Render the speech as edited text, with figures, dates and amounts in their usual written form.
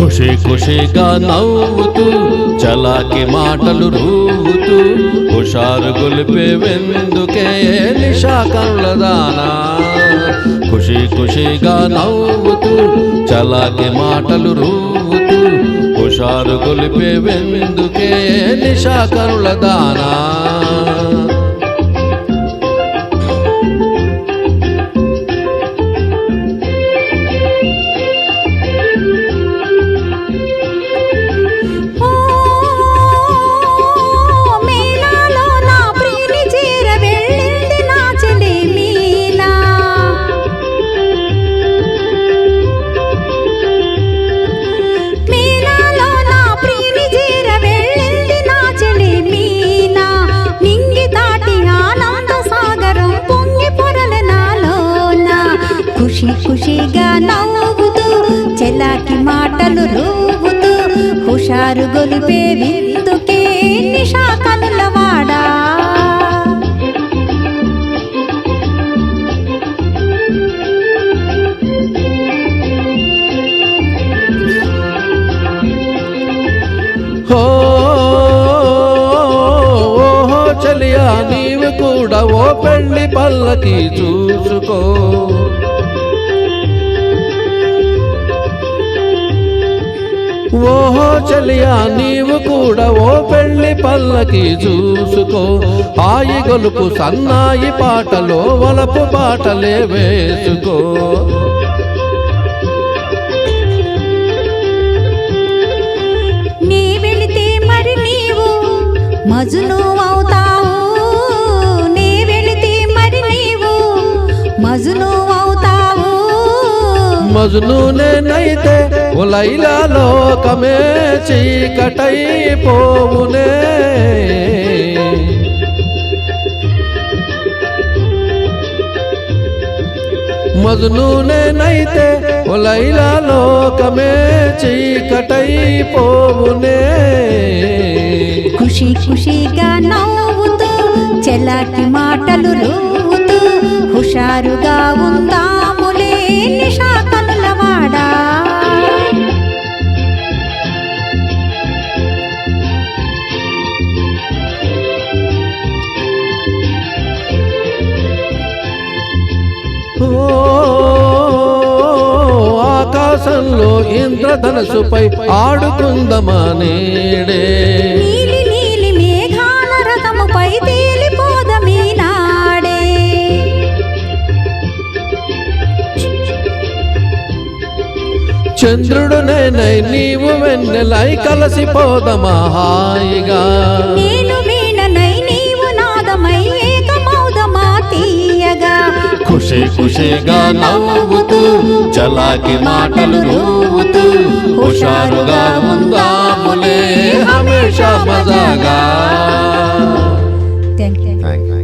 ఖుషి ఖుషిగా నవ్వుతూ చలాకి మాటలు రూవుతూ హుషారు గొలిపే వెందుకే నిషా కనులదానా ఖుషి ఖుషిగా నవ్వుతూ చలాకి మాటలు రూవుతూ హుషారు గొలిపే వెందుకే నిషా కనులదానా ఖుషి ఖుషిగా నవ్వుతూ చెలాకి మాటలు రూవుతూ హుషారు గొలిపే విందుకే నిషా కనులవాడా చలియా నీవు కూడా ఓ పెళ్లి పల్లకి చూసుకో ఓహో చలియా నీవు కూడా ఓ పెళ్లి పల్లకి చూసుకో హాయి గొలుపు సన్నాయి పాటలో వలపు పాటలే వేసుకో నీ వెళితే మరి నీవు మజును అవుతావు నీ వెళితే మరి నీవు మజును అవుతావు మజ్నూనేనైతే ఓ లైలా లోకమే చీకటైపోవునే మజ్నూనేనైతే ఓ లైలా లోకమే చీకటైపోవునే ఖుషి ఖుషిగా నవ్వుతూ చెలాకి మాటలు రూవుతూ హుషారుగా ఉందాములే నిషా కనులవాడా ఆకాశంలో ఇంద్రధనుసుపై ఆడుకుందమా నేడే నీలి నీలి మేఘాల రథముపై తేలిపోదమీ నాడే చంద్రుడు నేనై నీవు వెన్నెలై కలిసిపోదమా హాయిగా నేను వీణనై నీవు నాదమై ఏకమౌదమా తీయగా ఖుషి ఖుషిగా నవ్వుతూ చలాకి మాటలు రూవుతూ హుషారుగా ఉందాములే హమేషా మజాగా థ్యాంక్ యూ